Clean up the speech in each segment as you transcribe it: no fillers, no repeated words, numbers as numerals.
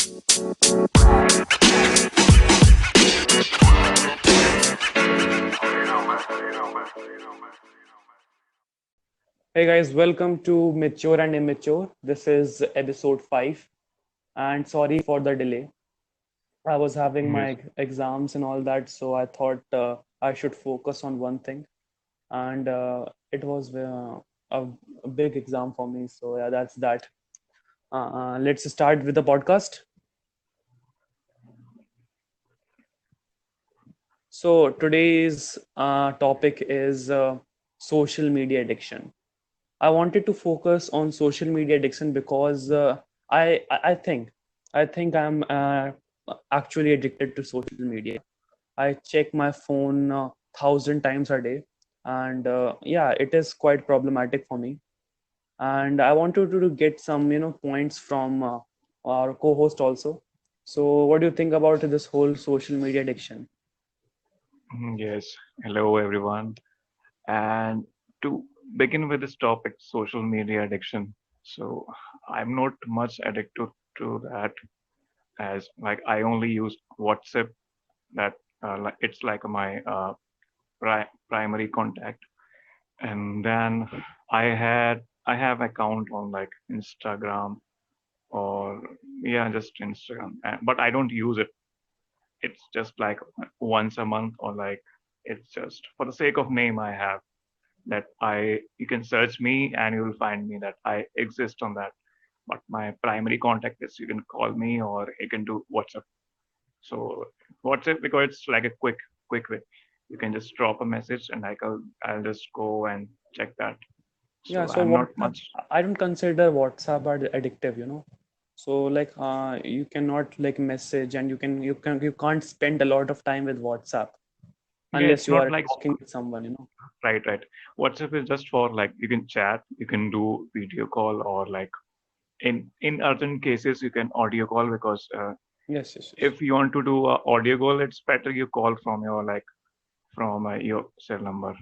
Hey guys, welcome to Mature and Immature. This is episode 5, and sorry for the delay. I was having Yes. my exams and all that, so I thought I should focus on one thing, and it was a big exam for me. So, yeah, that's that. Let's start with the podcast. So, today's topic is social media addiction. I wanted to focus on social media addiction because I think I'm actually addicted to social media. I check my phone 1,000 times a day, and yeah, it is quite problematic for me. And I wanted to get some points from our co-host also. So, what do you think about this whole social media addiction? Yes. Hello, everyone. And to begin with this topic, social media addiction. So I'm not much addicted to that, as like I only use WhatsApp. That it's like my primary contact. And then I have account on like Instagram or yeah, just Instagram. But I don't use it. It's just like once a month or like it's just for the sake of name I have that I you can search me and you will find me that I exist on that. But my primary contact is you can call me or you can do WhatsApp. So WhatsApp because it's like a quick way. You can just drop a message and I'll just go and check that. Yeah, So so I'm not WhatsApp, much. I don't consider WhatsApp addictive. So like you cannot like message and you can't spend a lot of time with WhatsApp Yeah, unless it's you not are like talking with someone. right. WhatsApp is just for like you can chat, you can do video call or like in urgent cases you can audio call because Yes, yes, yes. if you want to do a audio call it's better you call from your like from your cell number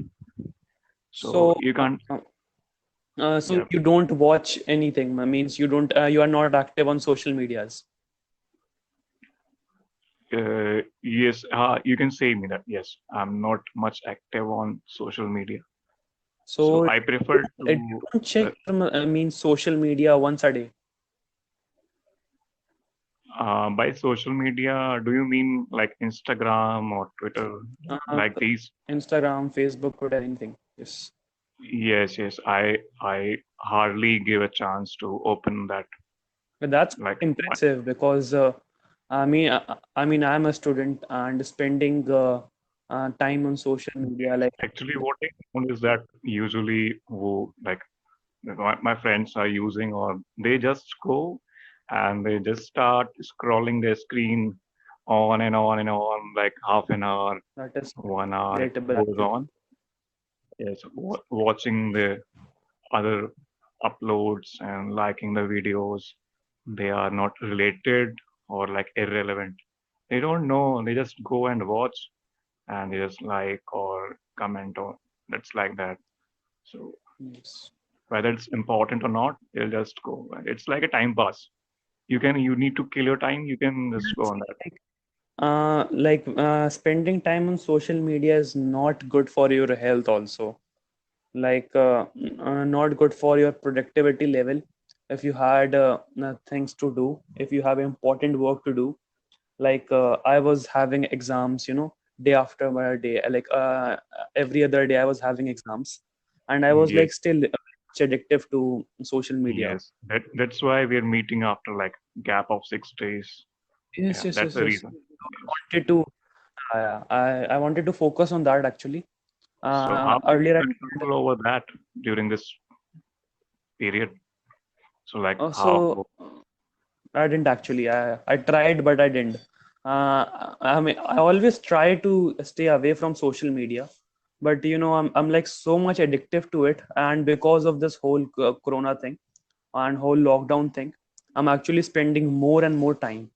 so So you can't so yeah you don't watch anything. Means you are not active on social medias. yes you can say me that yes I'm not much active on social media so So I prefer you to don't uh, check social media once a day. by social media do you mean like Instagram or Twitter Uh, like these. Instagram, Facebook, Twitter, anything. Yes. Yes, I hardly give a chance to open that But that's like impressive because I mean, I'm a student and spending time on social media. Like, actually what I found is that usually who like my friends are using or they just go and they just start scrolling their screen on and on and on like half an hour, that is 1 hour it relatable goes actually. on. Yes, watching the other uploads and liking the videos. They are not related or like irrelevant. They don't know. They just go and watch and they just like or comment on. That's like that. So Yes. whether it's important or not, they'll just go. It's like a time pass. You need to kill your time. You can just go Yes, on that. spending time on social media is not good for your health also. Like, not good for your productivity level. If you had things to do, if you have important work to do, like I was having exams, day after my day, like every other day I was having exams, and I was Yes, like still much addictive to social media. yes. That's why we're meeting after like gap of 6 days. Yes, Yeah, yes, that's yes, the yes. reason. Yes. Wanted to I wanted to focus on that actually. So how did you Earlier I tried, control over that during this period? So like how? so I didn't actually. I tried, but I didn't. I mean, I always try to stay away from social media, but I'm like so much addictive to it, and because of this whole Corona thing and whole lockdown thing, I'm actually spending more and more time.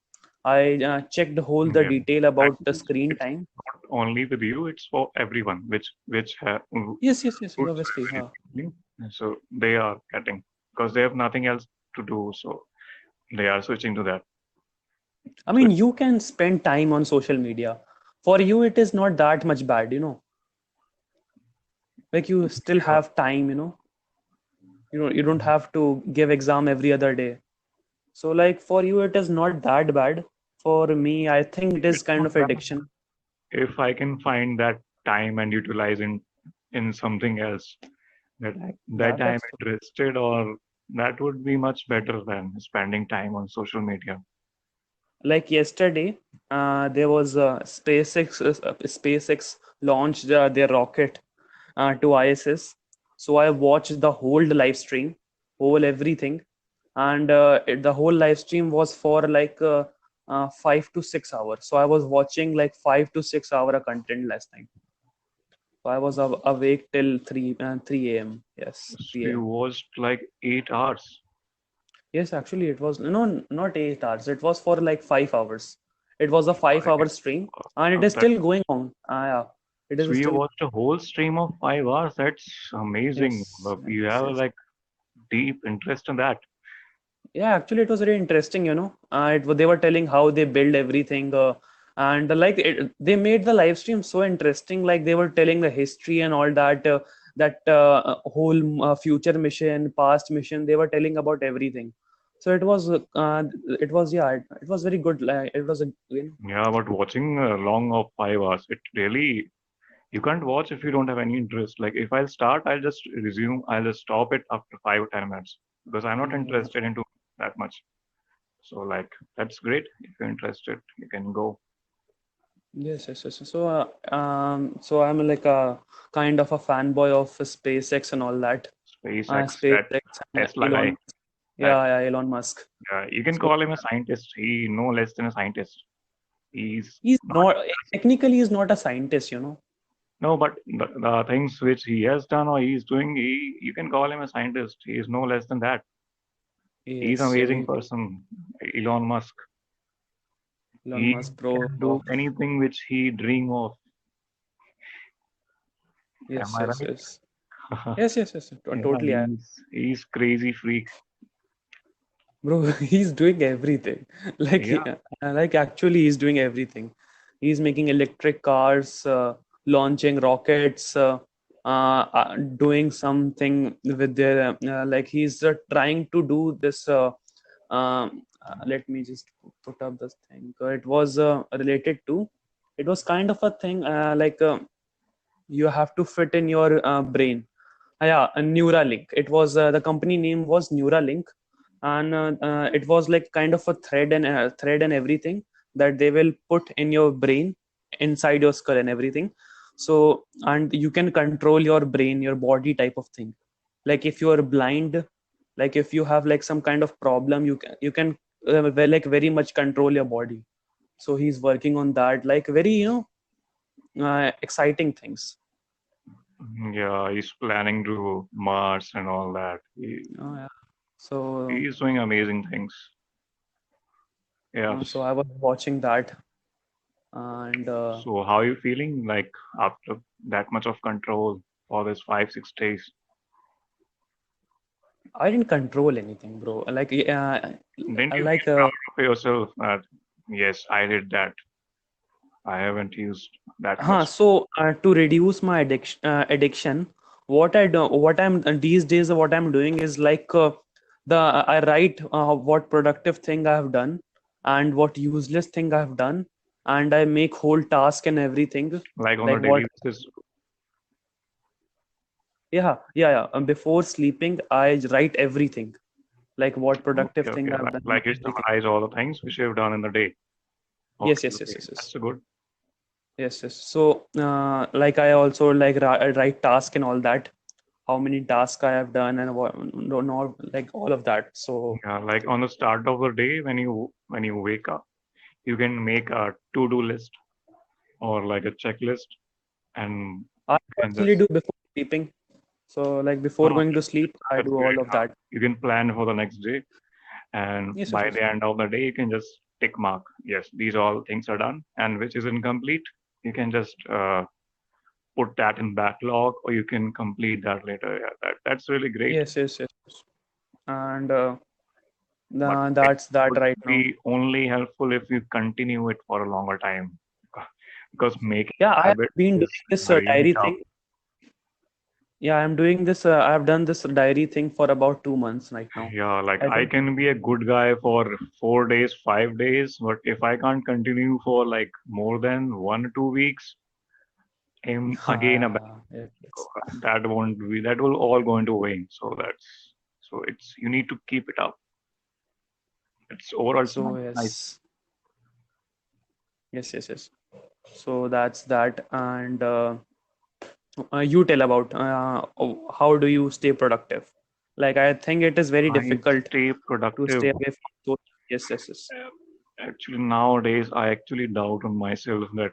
I checked whole the Yeah. detail about the Actually, screen it's time. not only with you; it's for everyone. Yes, yes, yes, Fruits obviously. are very so they are getting because they have nothing else to do, so they are switching to that. I So mean, you can spend time on social media. For you, it is not that much bad, like you still yeah, have time, you don't have to give exam every other day. So like for you, it is not that bad. For me, I think it is it's kind not of that. addiction. If I can find that time and utilize in something else that I'm That's interested, or that would be much better than spending time on social media. like yesterday. There was SpaceX launched their rocket to ISS. So I watched the whole live stream, whole everything, and the whole live stream was for like 5 to 6 hours. So I was watching like 5 to 6 hour content last night. So I was awake till 3 a.m. Yes, So 3 you a.m. watched like 8 hours. Yes, actually, it was no, not 8 hours. It was for like 5 hours. It was a five Like, hour stream, and it is that, still going on. Yeah, it so is you still. watched a whole stream of 5 hours. That's amazing. Yes, Look, you yes, have yes. like deep interest in that. Yeah, actually, it was very interesting. They were telling how they build everything, and like they made the live stream so interesting. Like they were telling the history and all that, whole future mission, past mission. They were telling about everything. So it was very good. Like it was Yeah, but watching long of 5 hours, it really you can't watch if you don't have any interest. Like if I'll start, I'll just resume. I'll just stop it after 5 or 10 minutes because I'm not yeah. interested into that much. So like that's great. If you're interested, you can go. Yes, yes, yes. So I'm like a kind of a fanboy of SpaceX and all that. SpaceX, that SpaceX and Tesla Elon guy. Musk. That Yeah, Elon Musk. you can So call him a scientist. He no less than a scientist. He's he's not not technically he's not a scientist. no, but the things which he has done or he's doing, you can call him a scientist. He is no less than that. He's an Yes, I amazing mean person. Elon Musk. Elon He Musk, bro. can do anything which he dream of. Am Yes, I yes, right? yes. Yes, yes, yes. Yeah, Totally. he's crazy freak. Bro, he's doing everything. Like, Yeah, actually, he's doing everything. He's making electric cars, launching rockets, doing something with their, like, he's trying to do this. Let me just put up this thing. It was related to, it was kind of a thing you have to fit in your brain. Yeah, a Neuralink. It was the company name was Neuralink, and it was like kind of a thread and everything that they will put in your brain, inside your skull and everything. So and you can control your brain, your body type of thing. Like if you are blind, like if you have like some kind of problem, like very much control your body. So he's working on that, like very exciting things. yeah, he's planning to Mars and all that. Yeah. So He's doing amazing things. Yeah. so I was watching that, and So how are you feeling like after that much of control for this 5 6 days? I didn't control anything, bro. Didn't you Like feel proud of yourself that yes, I did that. I haven't used that much. so to reduce my addiction, what I'm these days, what I'm doing is like the I write what productive thing I have done and what useless thing I have done, and I make whole task and everything, Like on like a daily what. basis. Yeah. Before sleeping, I write everything, like what productive Okay, thing okay. I've Like, done and like you everything. summarize all the things which you've done in the day. Yes, Okay, yes, yes, okay. yes, yes. That's a good. Yes, yes. So, like I also like write task and all that. How many tasks I have done and what, no, not like all of that. So Yeah, like on the start of the day when you wake up, you can make a to-do list or like a checklist and I you can personally just do before sleeping. So like before oh going to sleep, I that's do great. all of that. You can plan for the next day and Yes, yes, by yes. the end of the day you can just tick mark. Yes, these all things are done and which is incomplete, you can just put that in backlog or you can complete that later. Yeah, that's really great. Yes, yes, yes. And but it That's that would right now. be only helpful if you continue it for a longer time, because making Yeah, I have habit been is doing this really diary tough. thing. Yeah, I'm doing this. I've done this diary thing for about 2 months right now. Yeah, like I I think. can be a good guy for 4 days, 5 days, but if I can't continue for like more than 1 or 2 weeks, I'm again a bad. Yes. That won't be. That will all go into vain. So it's you need to keep it up. It's overall it's not So nice. yes. So that's that. And you tell about how do you stay productive? Like I think it is very I difficult stay to productive. stay away from social. Yes. Actually, nowadays I actually doubt on myself that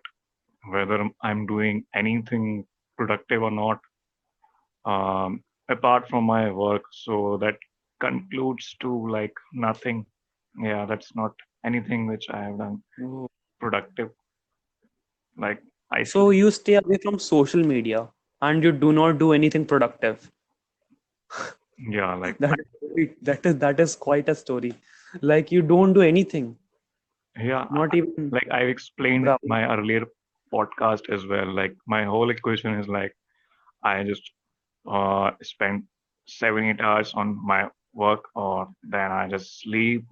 whether I'm doing anything productive or not, apart from my work. So that concludes to like nothing. Yeah, that's not anything which I have done Oh. productive. Like I So sleep. you stay away from social media and you do not do anything productive. Yeah, like That is quite a story. Like you don't do anything, yeah, not even like I've explained in browse. my earlier podcast as well. Like my whole equation is like I just spend 7 8 hours on my work, or then I just sleep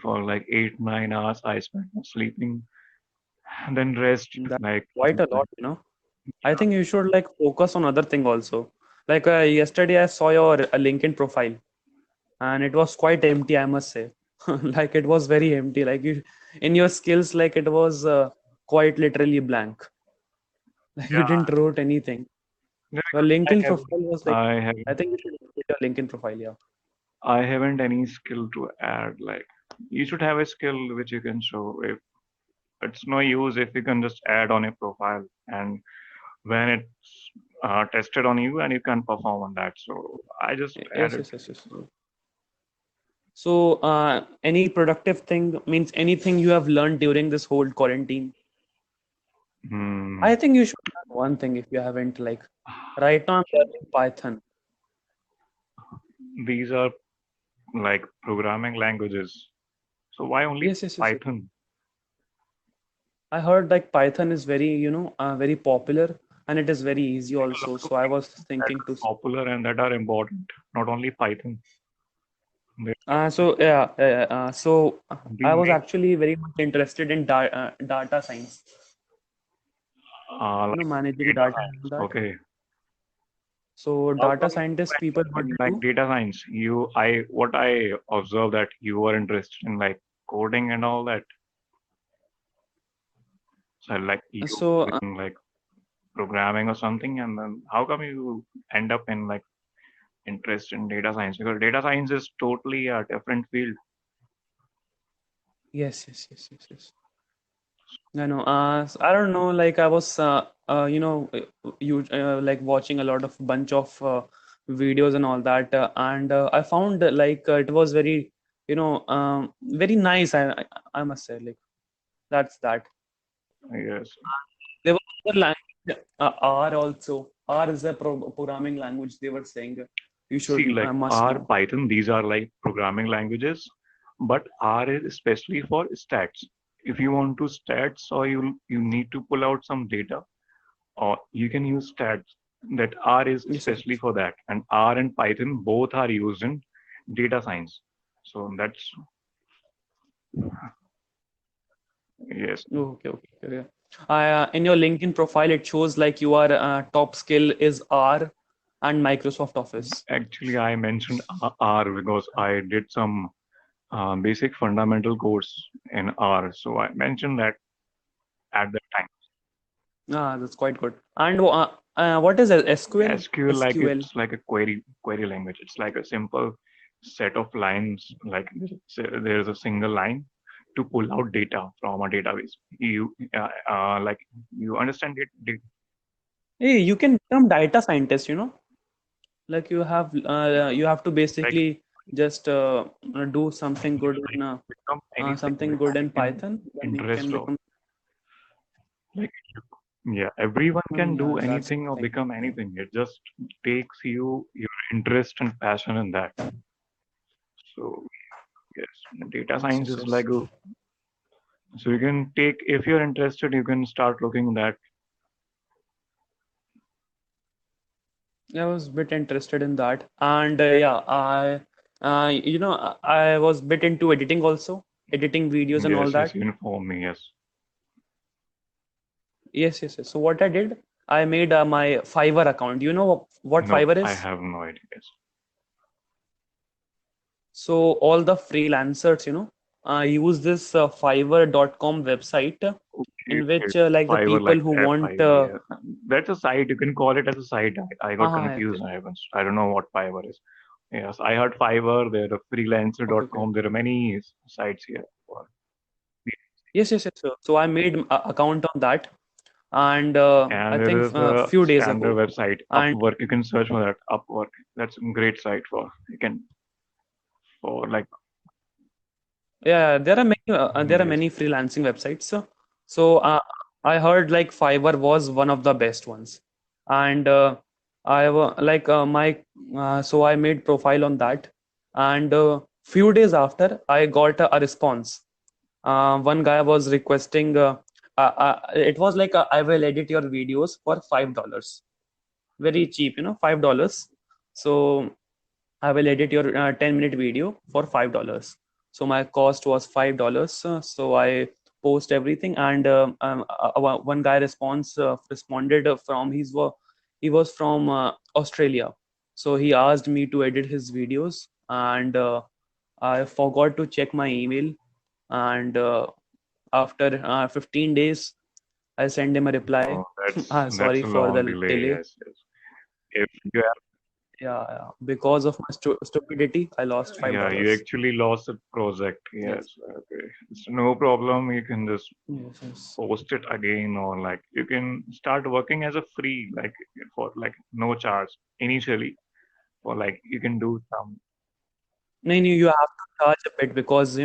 for like 8 9 hours. I spend on sleeping, and then rest. That's Like quite a lot. I think you should like focus on other thing also. Like yesterday, I saw your LinkedIn profile, and it was quite empty, I must say. Like it was very empty. Like you, in your skills, like it was quite literally blank. Like you yeah, didn't wrote anything. yeah, Your because LinkedIn profile was like, I have I think you should update your LinkedIn profile. Yeah. I haven't any skill to add. Like you should have a skill which you can show. If it's no use if you can just add on a profile, and when it's tested on you and you can perform on that. So I just Yes, added. yes, yes, yes. So, any productive thing means anything you have learned during this whole quarantine. Hmm, I think you should learn one thing if you haven't. Like, right now I'm learning Python. these are like programming languages. So why only Yes. Python? I heard like Python is very popular and it is very easy There are a also. lot of So I was things that thinking are to. popular and that are important. Not only Python. They, So yeah, so we I was make actually very much interested in data science. like Managing data data and science. all that. Okay. So How data come you scientist people, ended up what in they like do? data science? What I observed that you were interested in like coding and all that. So like you So in like programming or something, and then how come you end up in like interest in data science? Because data science is totally a different field. yes. I know. I don't know. Like I was, you like watching a lot of bunch of videos and all that, and I found like it was very nice. I must say, like that's that. Yes. There was another language, R also. R is a programming language. They were saying you should See, like must R, know. Python, these are like programming languages, but R is especially for stats. If you want to stats or you need to pull out some data, or you can use stats. That R is especially Yes. for that, and R and Python both are used in data science. So that's yes, Okay. In your LinkedIn profile, it shows like your top skill is R and Microsoft Office. actually I mentioned R because I did some basic fundamental course in R, so I mentioned that at that time. That's quite good. And what is SQL? SQL, like SQL. it's like a query language. It's like a simple set of lines. Like there's a single line to pull out data from a database. You like you understand it. Hey, you can become data scientist. Like you have to Like basically just do something good you in become anything something which good you in can Python, then you can interest of. become. Like yeah, everyone can Yeah, do that's anything or the thing. become anything. It just takes you your interest and passion in that. So Yes, data Yes, science yes, is yes. like so you can take if you're interested, you can start looking that. I was a bit interested in that, and yeah, I was bit into editing also, editing videos and all Yes, yes, that. you inform me. Yes, Yes, yes, yes. So what I did, I made my Fiverr account. You know what no, Fiverr I is? have no idea. Yes. So all the freelancers, use this Fiverr.com website Okay, in okay. which like the Fiverr people like who want. FIV. Yeah. That's a site. You can call it as a site. I got Okay, confused. I don't know what Fiverr is. Yes, I heard Fiverr. There are okay, okay. freelancer.com. There are many sites here. Yes, yes, yes. So I made a account on that, and I And there think is a a few days standard ago, website, and Upwork. You can search for that. Upwork. That's a great site for you can for like yeah, there are yes. many freelancing websites. So I heard like Fiverr was one of the best ones, and I like my so I made profile on that, and few days after I got a response. One guy was requesting. It was like I will edit your videos for $5, very cheap, $5. So I will edit your 10-minute video for $5. So my cost was $5. So I post everything, and one guy responded from he was from Australia. So he asked me to edit his videos, and I forgot to check my email. And after 15 days, I sent him a reply. Oh, that's Sorry a for long the delay. delay. Yes, yes. If you have, Yeah, yeah. Because of my stupidity, I lost five yeah, you dollars. actually lost the project. Yes, Yes, okay. It's no problem. You can just yes, yes. post it again, or like you can start working as a free, like for like no charge initially, or like you can do some. No, no, you have to charge a bit because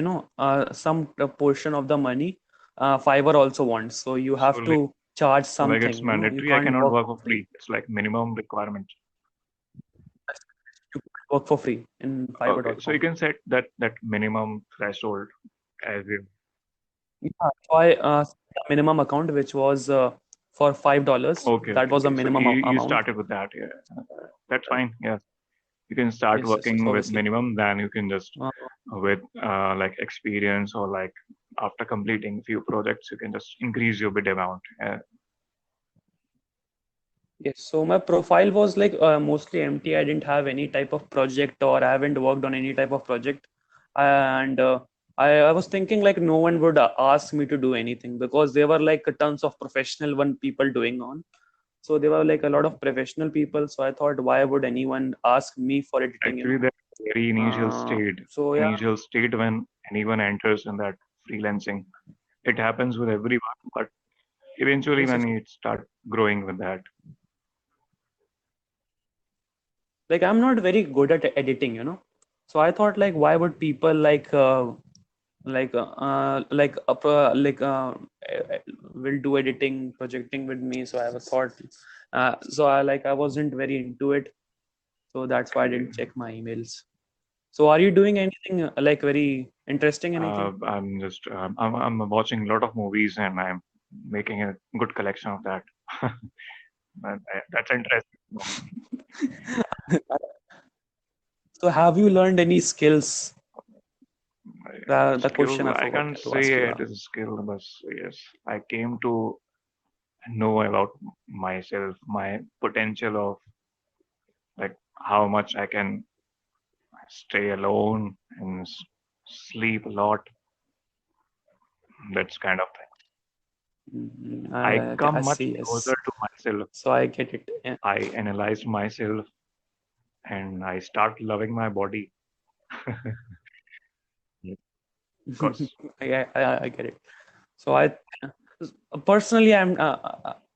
some portion of the money Fiverr also wants. So you So have to charge like it's something. You mandatory. I can't cannot work work for for free. free. It's like minimum requirement. You can't work for free in Okay, so you Fiverr.com. can set that minimum threshold as you. Yeah, so I set a minimum account which was for $5. Okay, That okay, was a okay. So minimum you amount. started with that, yeah. That's fine. Yeah, you can start Yes, yes, yes, working with obviously. minimum. Then you can just Uh, with like experience or like after completing few projects, you can just increase your bid amount. Yes, so my profile was like mostly empty. I didn't have any type of project, or I haven't worked on any type of project. And I was thinking like no one would ask me to do anything because there were like tons of professional one people doing on. So there were like a lot of professional people. So I thought, why would anyone ask me for editing, Actually, the very So yeah, initial state when anyone enters in that freelancing, it happens with everyone. But eventually, yes, when yes. you start growing with that, Like I'm not very good at editing. So I thought like, why would people like will do editing projecting with me, so I was thought so I wasn't very into it, so that's why I didn't check my emails. So are you doing anything like very interesting, anything? I'm watching a lot of movies and I'm making a good collection of that. That's interesting. So have you learned any skills? The question Skill, I I forgot can't to ask you. say it is a skill, but yes, I came to know about myself, my potential of like how much I can stay alone and sleep a lot. That's kind of thing. Mhm. I come I much see, closer yes. to myself. So I get it. Yeah. I analyze myself and I start loving my body. Of course. I get it. So I personally I'm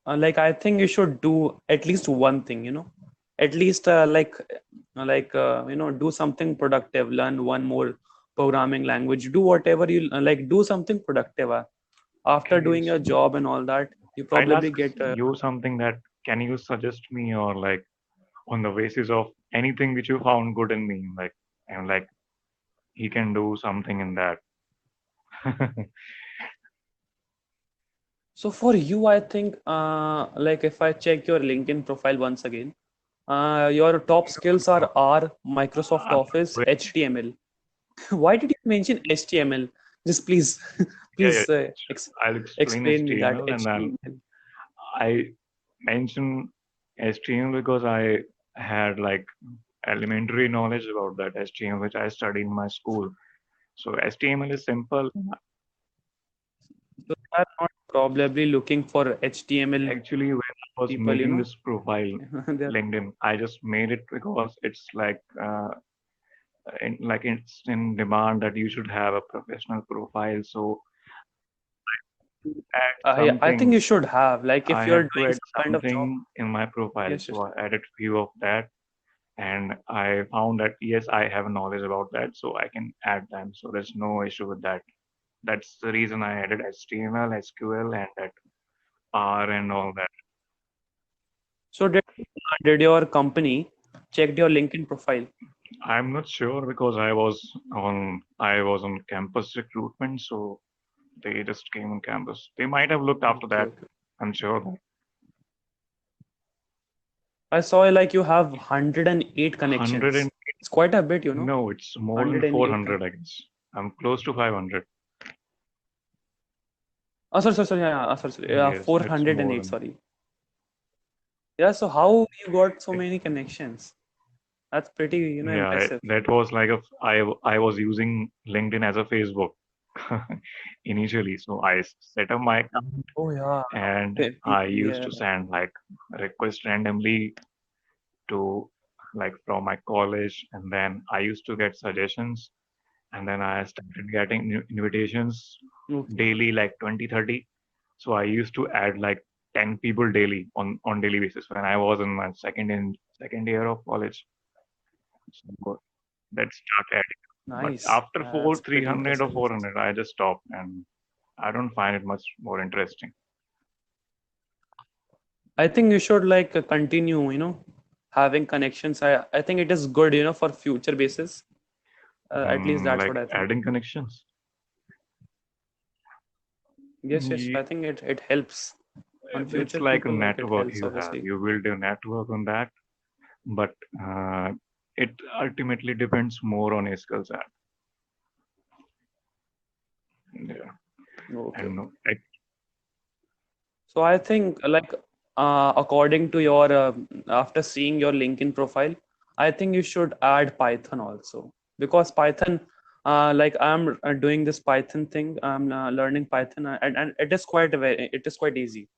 like I think you should do at least one thing, at least do something productive, learn one more programming language, do whatever you like, do something productive. After Okay, doing your job and all that, you I'll probably ask get you something that can you suggest me or like on the basis of anything which you found good in me, like and like he can do something in that. So for you, I think, like if I check your LinkedIn profile once again, your top skills are R, Microsoft Uh, Office, well, HTML. Why did you mention HTML? Just please, yeah, yeah. please I'll explain explain me that HTML and then HTML. I mentioned HTML because I had like elementary knowledge about that HTML, which I studied in my school. So HTML is simple. So they are not probably looking for HTML Actually, when I was people, you making know. this profile, They're, LinkedIn, I just made it because it's like it's in demand that you should have a professional profile. So add I think something. you should have, like if I you're have to doing add some kind of job. something in my profile. Yes, So yes. I added few of that, and I found that yes, I have knowledge about that, so I can add them. So there's no issue with that. That's the reason I added HTML, SQL, and that R and all that. So did your company checked your LinkedIn profile? I'm not sure because I was on campus recruitment, so they just came on campus. They might have looked after Okay, that. okay. I'm sure that I saw like you have 108 hundred and connections. It's quite a bit, you know. no, it's more than 108. 400, I guess. I'm close to 500. Oh, sorry. Yeah, sorry. Yeah, Yes, it's more 408. than. Sorry. Yeah. So how you got so many connections? That's pretty, Yeah, impressive. that was like I was using LinkedIn as a Facebook initially. So I set up my account Oh yeah. and I People, used yeah. to send like requests randomly to like from my college, and then I used to get suggestions, and then I started getting invitations Okay. daily, like 20, 30. So I used to add like 10 people daily on daily basis when I was in my second year of college. So that started. But Nice. after four, That's pretty 300 or impressive. 400, I just stopped and I don't find it much more interesting. I think you should like continue, having connections. I think it is good, for future basis. At least that's Like what I think. adding connections. Yes, yes. Ye- I think it helps on It's future like a people. Like it network helps, you have. obviously. You build a network on that, but it ultimately depends more on your skill set. Yeah. Okay, And okay. So I think like according to your after seeing your LinkedIn profile, I think you should add Python also because Python, like I'm doing this Python thing. I'm learning Python, and it is quite easy.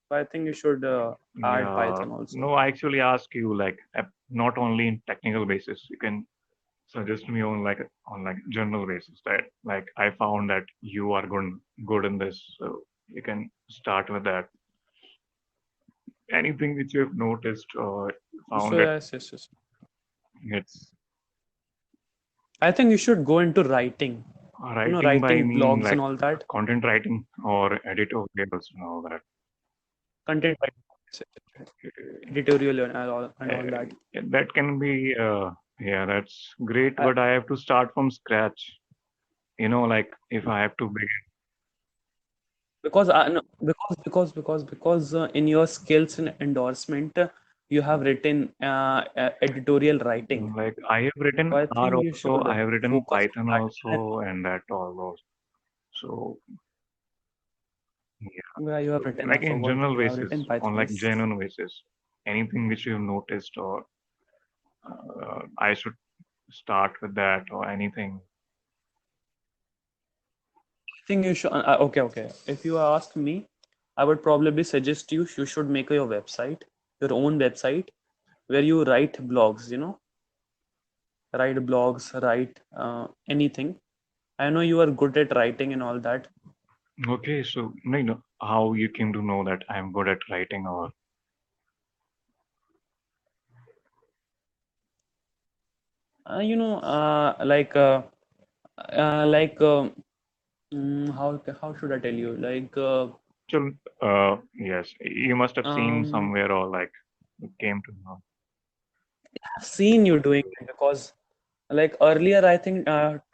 So I think you should add yeah, Python also. no, I actually ask you like not only in technical basis. You can suggest me on like general basis that like I found that you are good in this, so you can start with that. Anything which you've noticed or So found that yes, yes, yes. it's I think you should go into writing. writing by Writing mean blogs and like all that. content writing or editorials and all that. Content writing, editorial and all that. That can be yeah, that's great, Uh, but I have to start from scratch. Like if I have to begin because no, because in your skills and endorsement you have written editorial writing. like I have written So I R think you also, should I have written focus Python on that. also, and that all those. So yeah, Where you have so written, I like in forgot. general You have basis, written on Python. like Yes. genuine basis, anything which you have noticed or I should start with that or anything. I think you should. Okay. If you ask me, I would probably suggest you should make your website, your own website, where you write blogs. Write anything. I know you are good at writing and all that. Okay, so how you came to know that I'm good at writing or Like like how should I tell you? yes, you must have seen Um, somewhere or like came to know. I've seen you doing it because Like earlier, I think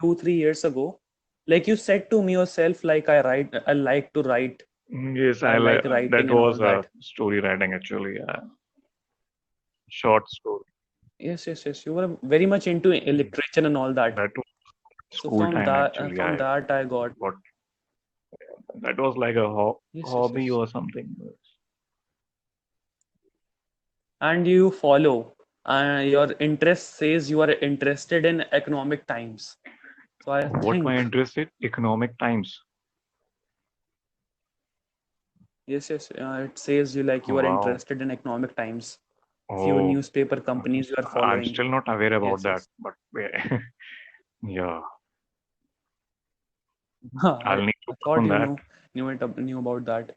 2 3 years ago, like you said to me yourself, like I like to write, Yes, I like that writing and all was that. story writing actually, short story. Yes, yes, yes. You were very much into literature and all that. That was So school time actually. from I that I got. got that was like a Yes, yes, hobby yes. or something. And you follow. Your interest says you are interested in economic times. So I What my think, interest in economic times. yes, yes, it says you like you are Wow. interested in economic times. Few Oh, newspaper companies you are I'm following. still not aware about Yes, that, yes. but yeah, yeah, I'll I, need to I work thought on you that. knew about that.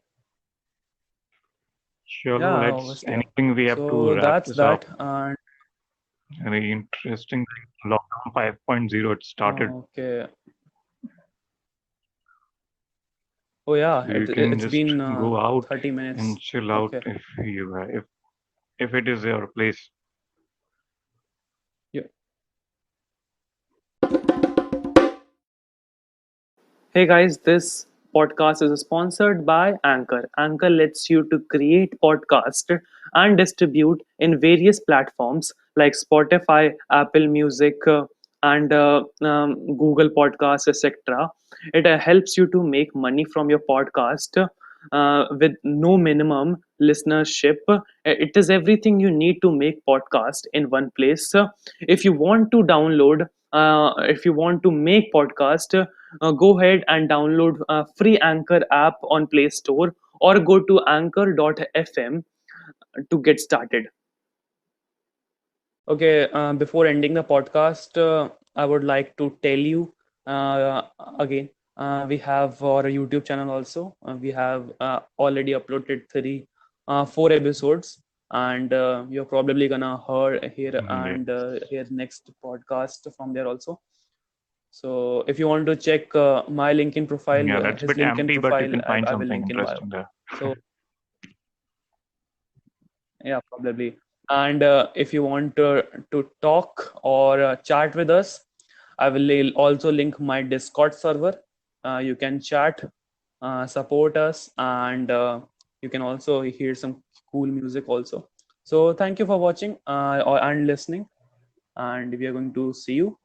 Sure, Yeah, let's obviously. anything we have to So wrap that's this up. that. And Very interesting. Lockdown 5.0 it started. okay. Oh yeah, You can it's just been go out 30 and minutes. chill out Okay. if it is your place. Yeah. Hey guys, this podcast is sponsored by Anchor. Anchor lets you to create podcast and distribute in various platforms like Spotify, Apple Music, and Google Podcasts, etc. It helps you to make money from your podcast with no minimum listenership. It is everything you need to make podcast in one place. If you want to download, if you want to make podcast, go ahead and download a free Anchor app on Play Store or go to anchor.fm to get started. Okay, before ending the podcast, I would like to tell you uh, again, we have our YouTube channel also. We have already uploaded 4 episodes, and you're probably gonna hear next podcast from there also. So if you want to check my LinkedIn Yeah, profile, that's a his bit LinkedIn empty, but you profile, can find I will something link in bio. interesting there. So yeah, probably. And if you want to talk or chat with us, I will also link my Discord server. You can chat, support us, and you can also hear some cool music also. So thank you for watching and listening. And we are going to see you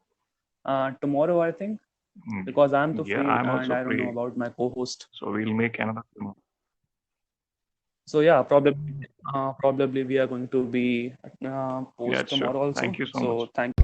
tomorrow, I think, Mm, because I'm too yeah, free I'm and also I don't know free, about my co-host. so we'll make another film. So yeah, probably we are going to be Yeah, post sure. tomorrow Thank also. you so much. So thank